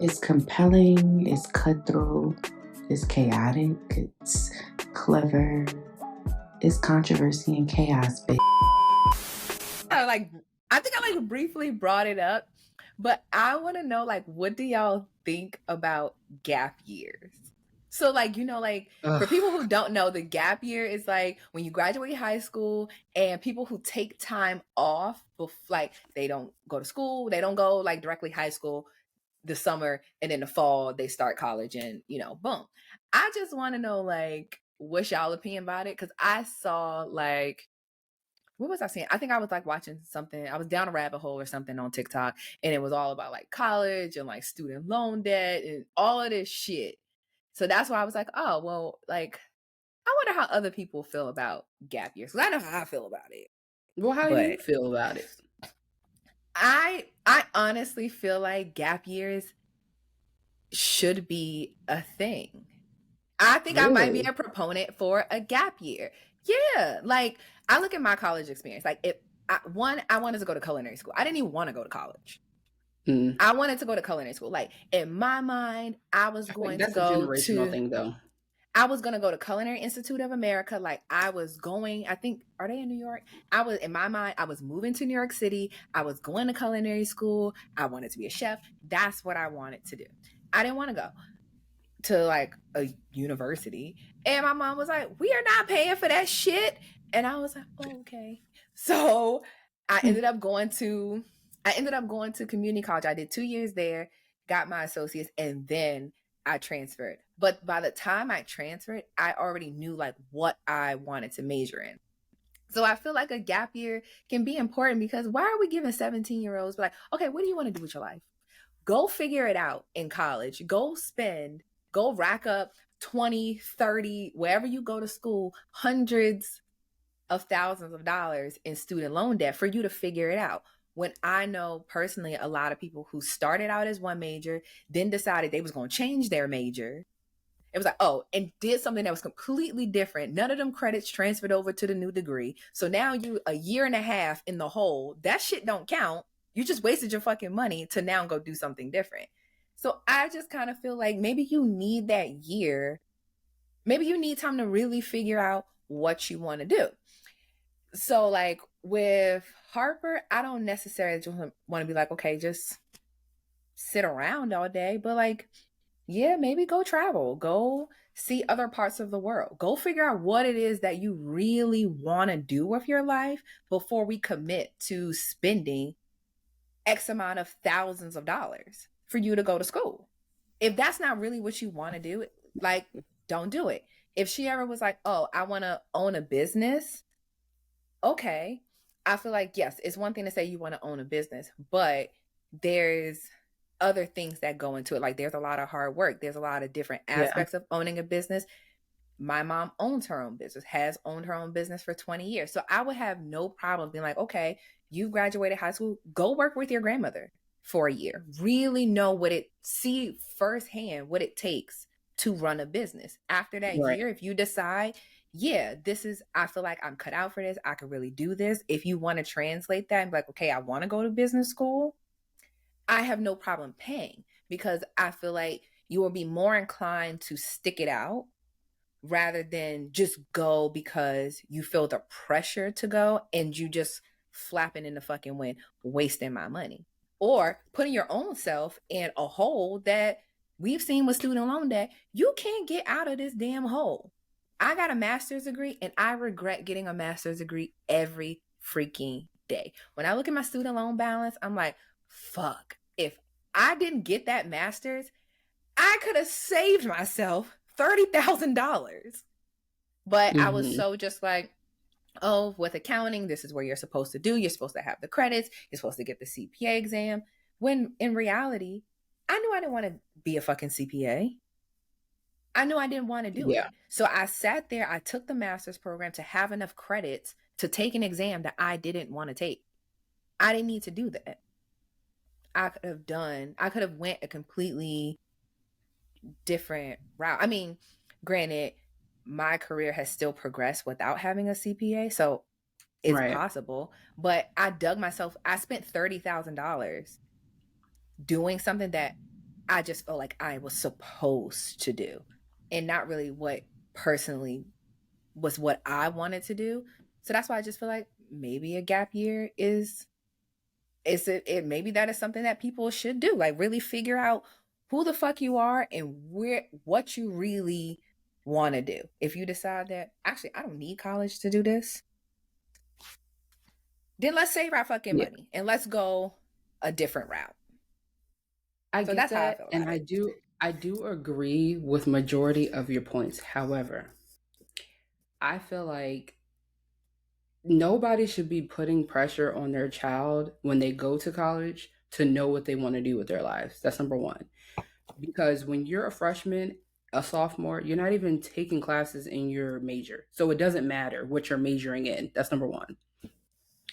It's compelling, it's cutthroat, it's chaotic, it's clever, it's controversy and chaos, bitch. Like I think I like briefly brought it up, but I want to know like what do y'all think about gap years? So like like for Ugh. people who don't know, the gap year is like when you graduate high school and people who take time off, like they don't go to school, they don't go like directly high school the summer and in the fall they start college and boom. I just want to know like what's y'all opinion about it because I saw like what was I seeing? I think I was like watching something. I was down a rabbit hole or something on TikTok, and it was all about like college and like student loan debt and all of this shit. So that's why I was like, oh well, like I wonder how other people feel about gap years. Because I know how I feel about it, Well, how do you but feel about it? I honestly feel like gap years should be a thing. I think I might be Really? a proponent for a gap year. Yeah, like I look at my college experience. Like I wanted to go to culinary school. I didn't even want to go to college. Mm. I wanted to go to culinary school. Like in my mind, I feel like that's a generational thing, though. I was going to go to Culinary Institute of America. Like I was going, I think, are they in New York? I was, in my mind, I was moving to New York City. I was going to culinary school. I wanted to be a chef. That's what I wanted to do. I didn't want to go to like a university. And my mom was like, we are not paying for that shit. And I was like, oh, okay. So I ended up going to community college. I did 2 years there, got my associates, and then I transferred. But by the time I transferred, I already knew like what I wanted to major in. So I feel like a gap year can be important because why are we giving 17-year-olds like, okay, what do you want to do with your life? Go figure it out in college. Go rack up 20, 30, wherever you go to school, hundreds of thousands of dollars in student loan debt for you to figure it out. When I know personally a lot of people who started out as one major, then decided they was going to change their major. It was like, oh, and did something that was completely different. None of them credits transferred over to the new degree. So now you a year and a half in the hole. That shit don't count. You just wasted your fucking money to now go do something different. So I just kind of feel like maybe you need that year. Maybe you need time to really figure out what you want to do. So like with Harper, I don't necessarily just want to be like, okay, just sit around all day, but like, yeah, maybe go travel, go see other parts of the world, go figure out what it is that you really want to do with your life before we commit to spending X amount of thousands of dollars for you to go to school. If that's not really what you want to do, like, don't do it. If she ever was like, oh, I want to own a business, okay. I feel like, yes, it's one thing to say you want to own a business, but there's other things that go into it. Like there's a lot of hard work. There's a lot of different Yeah. aspects of owning a business. My mom owns her own business, has owned her own business for 20 years. So I would have no problem being like, okay, you graduated high school, go work with your grandmother for a year. Really know see firsthand what it takes to run a business. After that Right. year, if you decide, yeah, I feel like I'm cut out for this, I could really do this. If you want to translate that and be like, okay, I want to go to business school, I have no problem paying because I feel like you will be more inclined to stick it out rather than just go because you feel the pressure to go and you just flapping in the fucking wind, wasting my money. Or putting your own self in a hole that we've seen with student loan debt. You can't get out of this damn hole. I got a master's degree and I regret getting a master's degree every freaking day. When I look at my student loan balance, I'm like, fuck. If I didn't get that master's, I could have saved myself $30,000. But I was Mm-hmm. so just like, oh, with accounting, this is what you're supposed to do. You're supposed to have the credits. You're supposed to get the CPA exam. When in reality, I knew I didn't want to be a fucking CPA. I knew I didn't want to do Yeah. it. So I sat there, I took the master's program to have enough credits to take an exam that I didn't want to take. I didn't need to do that. I could have went a completely different route. I mean, granted, my career has still progressed without having a CPA, so it's Right. possible. But I spent $30,000 doing something that I just felt like I was supposed to do, and not really what personally was what I wanted to do. So that's why I just feel like maybe a gap year it maybe that is something that people should do. Like really figure out who the fuck you are and what you really want to do. If you decide that actually I don't need college to do this, then let's save our fucking money and let's go a different route. I get that's that, how I feel about and it. I do agree with majority of your points. However, I feel like nobody should be putting pressure on their child when they go to college to know what they want to do with their lives. That's number one. Because when you're a freshman, a sophomore, you're not even taking classes in your major. So it doesn't matter what you're majoring in. That's number one.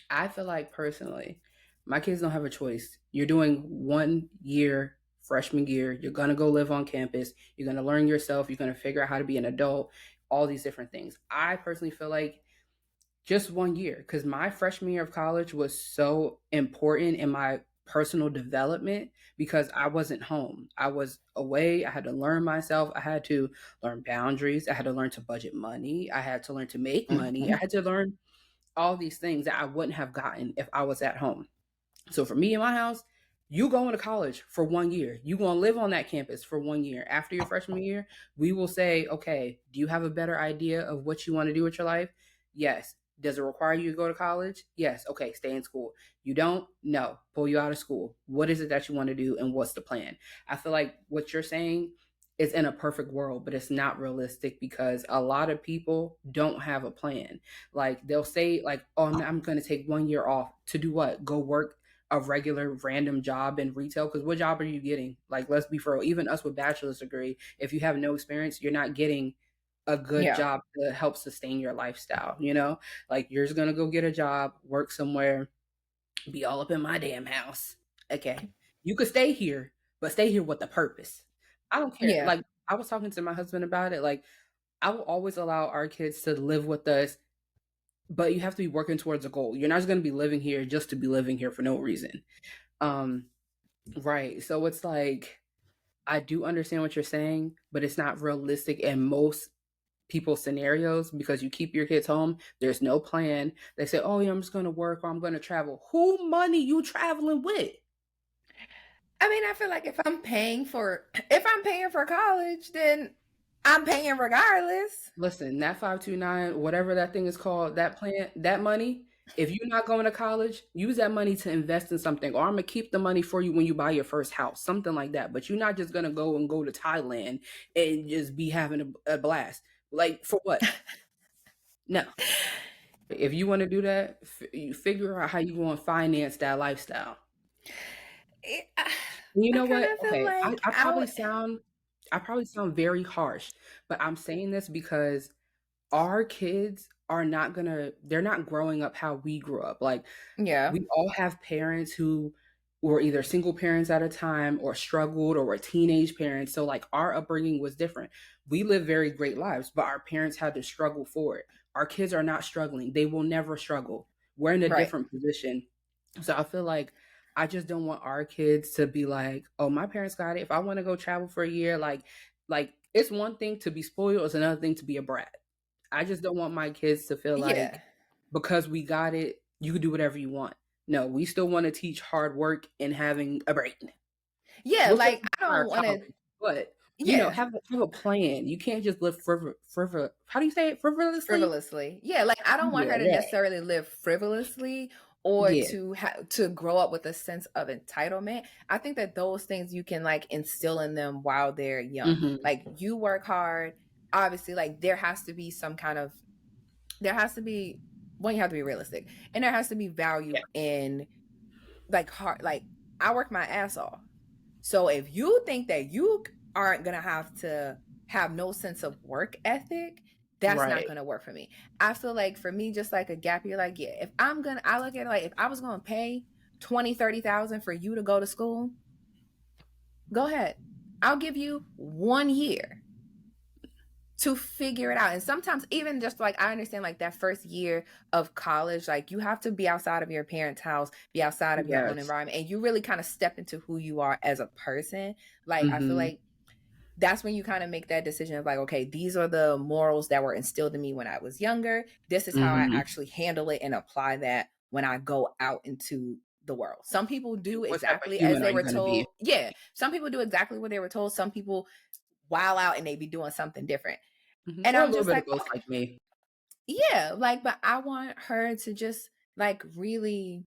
I feel like personally, my kids don't have a choice. You're doing 1 year, freshman year. You're going to go live on campus. You're going to learn yourself. You're going to figure out how to be an adult, all these different things. I personally feel like just 1 year, because my freshman year of college was so important in my personal development because I wasn't home. I was away. I had to learn myself. I had to learn boundaries. I had to learn to budget money. I had to learn to make money. I had to learn all these things that I wouldn't have gotten if I was at home. So for me in my house, you going to college for 1 year. You going to live on that campus for 1 year. After your freshman year, we will say, okay, do you have a better idea of what you want to do with your life? Yes. Does it require you to go to college? Yes. Okay, stay in school. You don't? No. Pull you out of school. What is it that you want to do and what's the plan? I feel like what you're saying is in a perfect world, but it's not realistic because a lot of people don't have a plan. Like they'll say like, oh, I'm going to take 1 year off to do what? Go work a regular random job in retail, because what job are you getting? Like, let's be for real. Even us with bachelor's degree, if you have no experience, you're not getting a good job to help sustain your lifestyle. Like you're just gonna go get a job, work somewhere, be all up in my damn house. Okay, you could stay here, but stay here with a purpose. I don't care. Like I was talking to my husband about it. Like I will always allow our kids to live with us, but you have to be working towards a goal. You're not just going to be living here just to be living here for no reason. Right. So it's like, I do understand what you're saying, but it's not realistic in most people's scenarios because you keep your kids home. There's no plan. They say, oh, yeah, I'm just going to work or I'm going to travel. Who money you traveling with? I mean, I feel like if I'm paying for college, then I'm paying regardless. Listen, that 529, whatever that thing is called, that plan, that money, if you're not going to college, use that money to invest in something, or I'm going to keep the money for you when you buy your first house, something like that. But you're not just going to go to Thailand and just be having a blast. Like, for what? No. If you want to do that, you figure out how you want to finance that lifestyle. You know what? Okay, like I probably sound very harsh, but I'm saying this because our kids are they're not growing up how we grew up. Like, we all have parents who were either single parents at a time or struggled or were teenage parents. So like our upbringing was different. We live very great lives, but our parents had to struggle for it. Our kids are not struggling. They will never struggle. We're in a different position. So I feel like I just don't want our kids to be like, oh, my parents got it. If I want to go travel for a year, like it's one thing to be spoiled, it's another thing to be a brat. I just don't want my kids to feel like because we got it, you can do whatever you want. No, we still want to teach hard work and having a brain. Yeah, like I don't want to, but have a plan. You can't just live frivolous. How do you say it? Frivolously. Yeah, like I don't want her to necessarily live frivolously or to grow up with a sense of entitlement. I think that those things you can like instill in them while they're young. Mm-hmm. Like you work hard. Obviously, like there has to be you have to be realistic, and there has to be value in like hard. Like I work my ass off. So if you think that you aren't gonna have to have no sense of work ethic, that's not gonna work for me. I feel like for me, just like a gap year, like if I look at it like if I was gonna pay $20,000-$30,000 for you to go to school, go ahead. I'll give you 1 year. to figure it out. And sometimes even just like I understand like that first year of college, like you have to be outside of your parents' house, be outside of your own Yes. environment, and you really kind of step into who you are as a person. Like I feel Mm-hmm. like that's when you kind of make that decision of like, okay, these are the morals that were instilled in me when I was younger. This is how I Mm-hmm. actually handle it and apply that when I go out into the world. Some people do What type of exactly as human are they you were going to be? told. Yeah. Some people do exactly what they were told. Some people wow out and they be doing something different. Mm-hmm. And Or a I'm little just bit of like, both, okay, like me. yeah, like, but I want her to just like really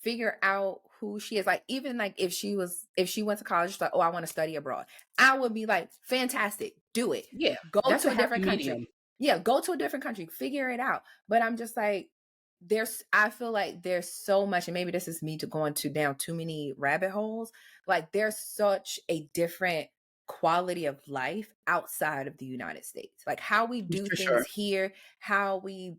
figure out who she is. Like, even like if she went to college, she's like, oh, I want to study abroad. I would be like, fantastic, do it. Yeah, Go that's to a a happy different country. medium. Yeah, go to a different country, figure it out. But I'm just like, I feel like there's so much, and maybe this is me to going to down too many rabbit holes. Like, there's such a different quality of life outside of the United States. Like how we do For things sure. here, how we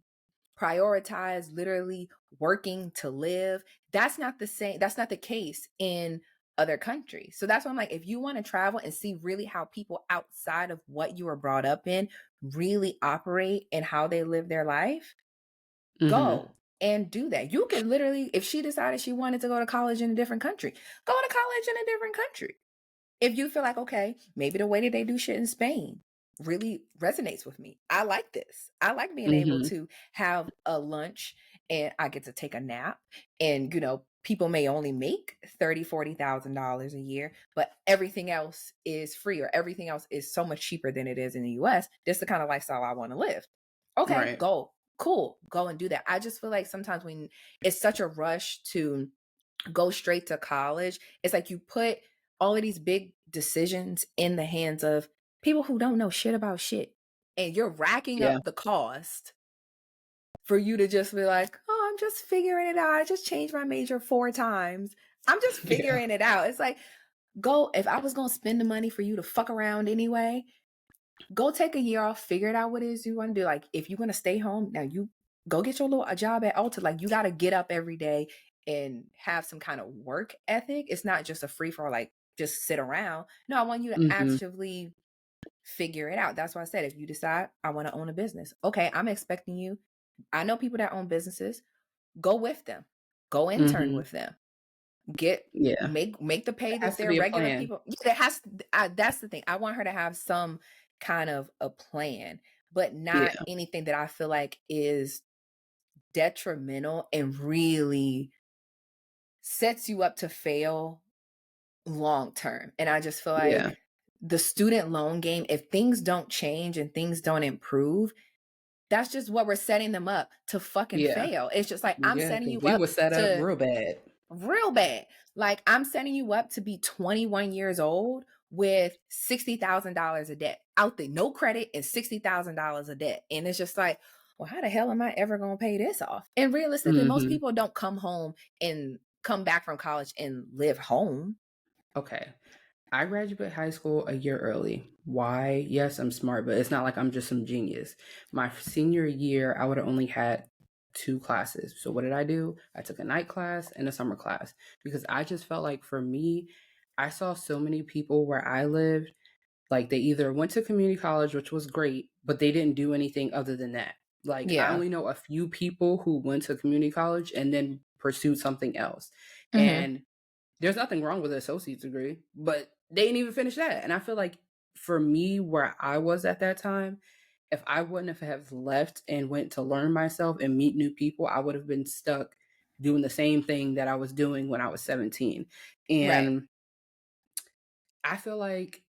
prioritize literally working to live. That's not the same. That's not the case in other countries. So that's why I'm like, if you want to travel and see really how people outside of what you were brought up in really operate and how they live their life, Mm-hmm. go and do that. You could literally, if she decided she wanted to go to college in a different country, go to college in a different country. If you feel like, okay, maybe the way that they do shit in Spain really resonates with me. I like this. I like being able Mm-hmm. to have a lunch and I get to take a nap. And, people may only make $30,000-$40,000 a year, but everything else is free or everything else is so much cheaper than it is in the US. This is the kind of lifestyle I want to live. Okay, Right. go. Cool. Go and do that. I just feel like sometimes when it's such a rush to go straight to college, it's like you put all of these big decisions in the hands of people who don't know shit about shit. And you're racking Yeah. up the cost for you to just be like, oh, I'm just figuring it out. I just changed my major 4 times. I'm just Yeah. figuring it out. It's like, go, if I was going to spend the money for you to fuck around anyway, go take a year off, figure it out what it is you want to do. Like, if you're going to stay home, now you go get your a job at Ulta. Like, you got to get up every day and have some kind of work ethic. It's not just a free for like, just sit around. No, I want you to Mm-hmm. actively figure it out. That's why I said, if you decide I want to own a business, okay, I'm expecting you. I know people that own businesses. Go with them. Go intern Mm-hmm. with them. Get Yeah. make the It pay has that to they're be a regular plan. people. Yeah, that's the thing. I want her to have some kind of a plan, but not Yeah. anything that I feel like is detrimental and really sets you up to fail long term. And I just feel Yeah. like the student loan game, if things don't change and things don't improve, that's just what we're setting them up to fucking Yeah. fail. It's just like I'm Yeah. setting Because you we up was set up to real bad. real bad. Like I'm setting you up to be 21 years old with $60,000 of debt out there, no credit and $60,000 of debt. And it's just like, well, how the hell am I ever going to pay this off? And realistically, most Mm-hmm. people don't come home and come back from college and live home. Okay. I graduated high school a year early. Why? Yes, I'm smart, but it's not like I'm just some genius. My senior year, I would have only had 2 classes. So what did I do? I took a night class and a summer class because I just felt like for me, I saw so many people where I lived, like they either went to community college, which was great, but they didn't do anything other than that. Like I Yeah. only know a few people who went to community college and then pursued something else. Mm-hmm. And there's nothing wrong with an associate's degree, but they didn't even finish that. And I feel like for me, where I was at that time, if I wouldn't have left and went to learn myself and meet new people, I would have been stuck doing the same thing that I was doing when I was 17. Right. And I feel like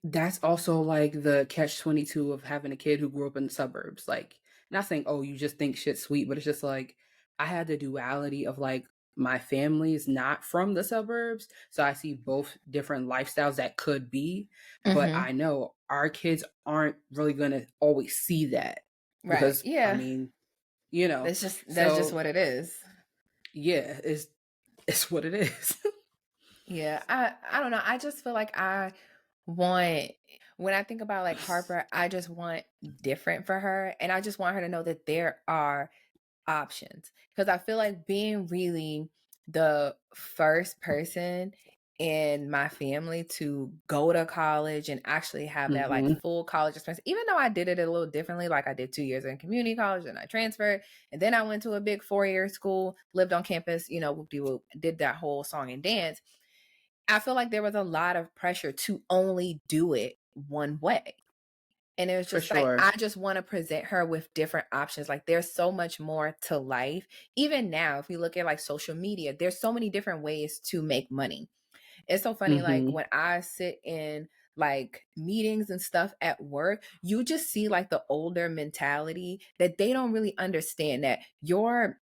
that's also like the catch 22 of having a kid who grew up in the suburbs. Like, not saying, oh, you just think shit's sweet, but it's just like I had the duality of like my family is not from the suburbs. So I see both different lifestyles that could be. But Mm-hmm. I know our kids aren't really going to always see that Right. because, I Yeah. mean, That's just so what it is. yeah, it's what it is. Yeah, I don't know. I just feel like I want when I think about like Harper, I just want different for her and I just want her to know that there are options because I feel like being really the first person in my family to go to college and actually have that like full college experience, even though I did it a little differently. Like I did 2 years in community college and I transferred, and then I went to a big 4-year school, lived on campus, you know, whoop-de-whoop, did that whole song and dance. I feel like there was a lot of pressure to only do it one way. And it was For just like, sure. I just want to present her with different options. Like there's so much more to life. Even now, if you look at like social media, there's so many different ways to make money. It's so funny, like when I sit in like meetings and stuff at work, you just see like the older mentality that they don't really understand that your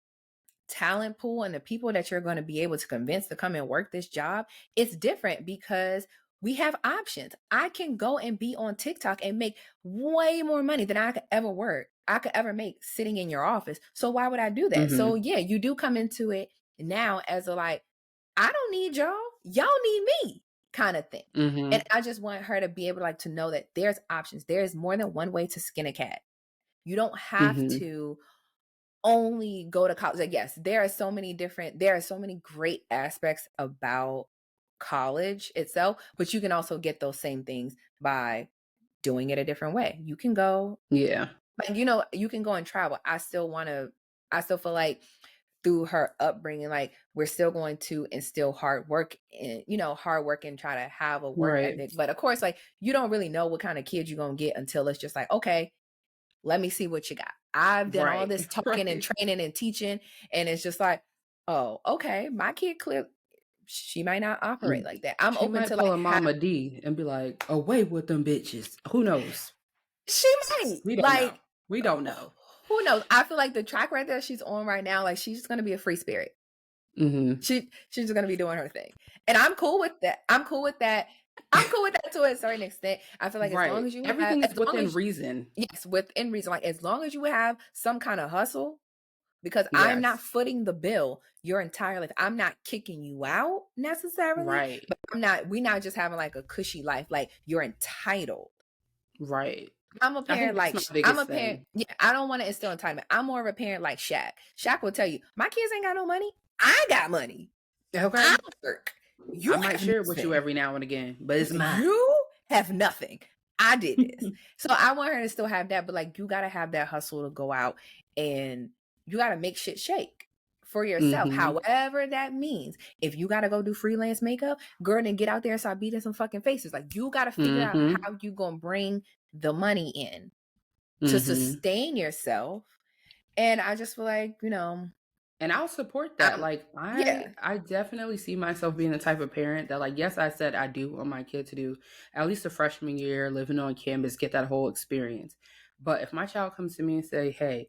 talent pool and the people that you're going to be able to convince to come and work this job, it's different because we have options. I can go and be on TikTok and make way more money than I could ever make sitting in your office. So why would I do that? So yeah, you do come into it now as a like, I don't need y'all need me kind of thing. And I just want her to be able like to know that there's options. There's more than one way to skin a cat. You don't have to only go to college. Like, yes, there are so many great aspects about college itself, but you can also get those same things by doing it a different way. You can go, like, you know, you can go and travel. I still feel like through her upbringing, like we're still going to instill hard work and, you know, and try to have a work ethic. But of course, like you don't really know what kind of kids you're going to get until it's just like, okay, let me see what you got. I've done all this talking and training and teaching, and it's just like, oh, okay, my kid she might not operate like that. I'm open to like Mama D and be like, away with them bitches. Who knows? She might. We don't know. We don't know. Who knows? I feel like the track right there she's on right now, like she's just gonna be a free spirit. She's just gonna be doing her thing, and I'm cool with that. I'm cool with that to a certain extent. I feel like as long as you everything is within reason. Yes, within reason. Like as long as you have some kind of hustle, because I'm not footing the bill your entire life. I'm not kicking you out necessarily. But we're not just having like a cushy life. Like you're entitled. Right. I'm a parent like I'm a parent. Yeah, I don't want to instill entitlement. I'm more of a parent like Shaq. Shaq will tell you, my kids ain't got no money. I got money. Okay. I work. I might share it with you every now and again, but it's mine. You have nothing. I did this. So I want her to still have that, but like you gotta have that hustle to go out and you gotta make shit shake for yourself, however that means. If you gotta go do freelance makeup, girl, then get out there and start beating some fucking faces. Like you gotta figure out how you gonna bring the money in to sustain yourself. And I just feel like, you know, and I'll support that. Like I definitely see myself being the type of parent that, like, yes, I said I do want my kid to do at least a freshman year living on campus, get that whole experience. But if my child comes to me and say, hey,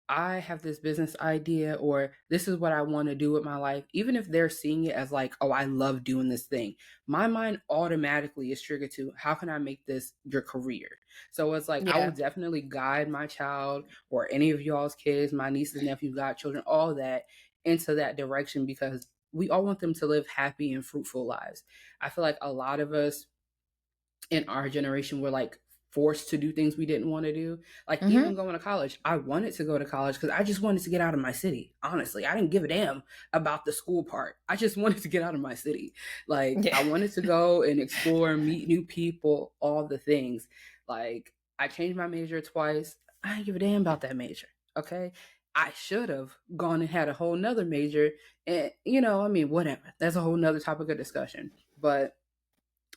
I have this business idea, or this is what I want to do with my life, even if they're seeing it as like, oh, I love doing this thing, my mind automatically is triggered to how can I make this your career? So it's like, I will definitely guide my child or any of y'all's kids, my nieces, nephews, godchildren, all that into that direction, because we all want them to live happy and fruitful lives. I feel like a lot of us in our generation were like forced to do things we didn't want to do. Like even going to college, I wanted to go to college because I just wanted to get out of my city. Honestly, I didn't give a damn about the school part. I just wanted to get out of my city. Like I wanted to go and explore, meet new people, all the things. Like I changed my major twice. I didn't give a damn about that major. Okay. I should have gone and had a whole nother major. And, you know, I mean, whatever. That's a whole nother topic of discussion. But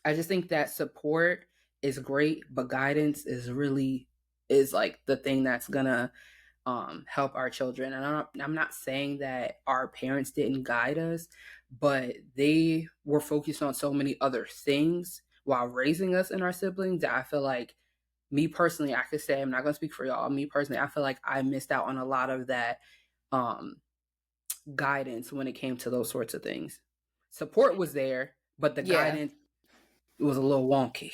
I just think that support is great, but guidance is like the thing that's gonna help our children. And I'm not saying that our parents didn't guide us, but they were focused on so many other things while raising us and our siblings that I feel like, me personally, I could say, I'm not gonna speak for y'all, me personally, I feel like I missed out on a lot of that guidance when it came to those sorts of things. Support was there, but the guidance was a little wonky.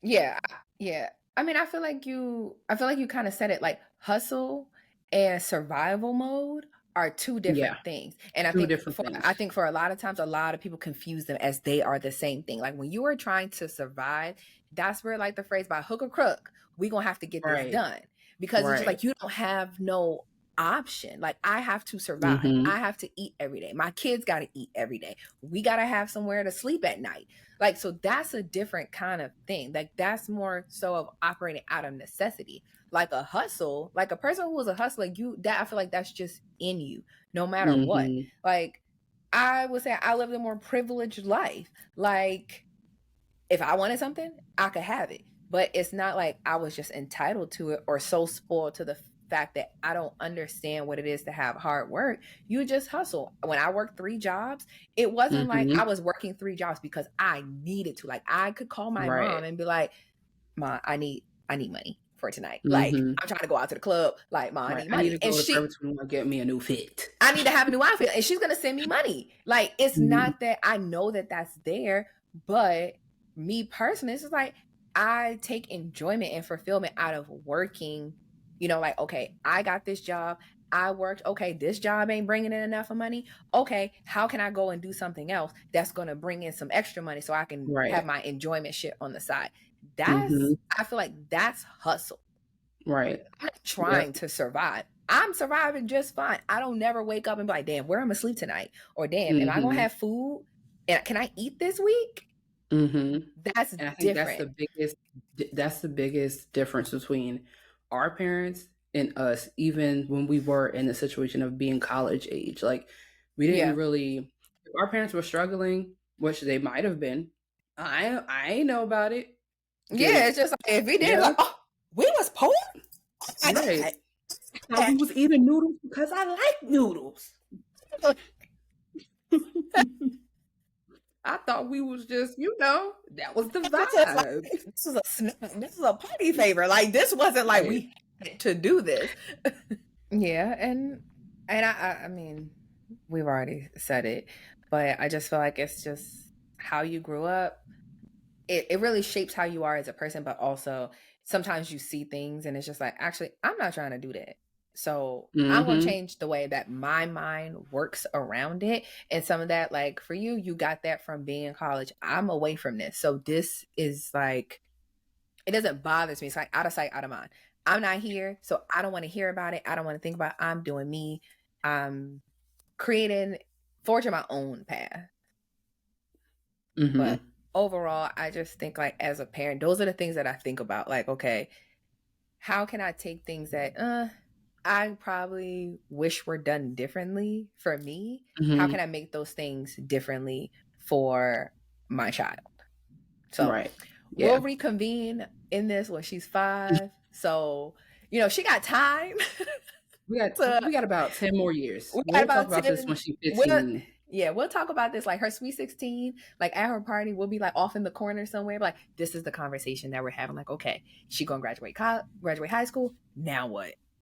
Yeah. I mean, I feel like you kind of said it, like hustle and survival mode are two different things. And I think for a lot of times, a lot of people confuse them as they are the same thing. Like when you are trying to survive, that's where like the phrase by hook or crook, we gonna have to get this done, because it's just like you don't have no option. Like, I have to survive. Mhm. I have to eat every day. My kids got to eat every day. We got to have somewhere to sleep at night. Like, so that's a different kind of thing. Like, that's more so of operating out of necessity. Like a hustle, like a person who was a hustler, I feel like that's just in you, no matter what. Mhm. Like, I would say I lived a more privileged life. Like, if I wanted something, I could have it. But it's not like I was just entitled to it or so spoiled to the fact that I don't understand what it is to have hard work. You just hustle. When I worked 3 jobs, it wasn't like Mhm. I was working 3 jobs because I needed to. Like, I could call my Right. mom and be like, "Mom, I need money for tonight. Like, Mhm. I'm trying to go out to the club. Like, Mom, I Right. need I need money." to And go to Forever 21 and get me a new fit. I need to have a new outfit, and she's gonna send me money. Like, it's Mhm. not that I know that that's there, but me personally, it's just like I take enjoyment and fulfillment out of working. You know, like, okay, I got this job. I worked. Okay, this job ain't bringing in enough of money. Okay, how can I go and do something else that's gonna bring in some extra money so I can Right. have my enjoyment shit on the side? Mhm. I feel like that's hustle. Right. I'm not trying to survive. I'm surviving just fine. I don't never wake up and be like, damn, where am I gonna sleep tonight? Or damn, am I gonna Mhm. have food? And can I eat this week? Mhm. That's And I think different. that's the biggest difference between our parents and us, even when we were in the situation of being college age. Like, we didn't Yeah. really, if our parents were struggling, which they might have been. I ain't know about it. Yeah, it's just like if we did, Yeah, like, oh, we was poor. Oh my right. God. We was eating noodles because I like noodles. I thought we was just, that was the vibe. This is a party favor. Like, this wasn't like Right. we had to do this. Yeah, and I mean, we've already said it, but I just feel like it's just how you grew up. It really shapes how you are as a person, but also sometimes you see things and it's just like, actually, I'm not trying to do that. So I'm going to Mhm. change the way that my mind works around it. And some of that, like for you, you got that from being in college. I'm away from this. So this is like, it doesn't bother me. It's like out of sight, out of mind. I'm not here. So I don't want to hear about it. I don't want to think about it. I'm doing me. I'm forging my own path. Mhm. But overall, I just think like as a parent, those are the things that I think about. Like, okay, how can I take things that I probably wish were done differently for me? How Mhm. can I make those things differently for my child? So Right. Yeah. we'll reconvene in this when she's 5. So, she got time. We got about 10 more years. We got We'll talk about about this 10. when she's 15. We'll talk about this like her sweet 16, like at her party. We'll be like off in the corner somewhere. Like, this is the conversation that we're having. Like, okay, she gonna graduate high school. Now what?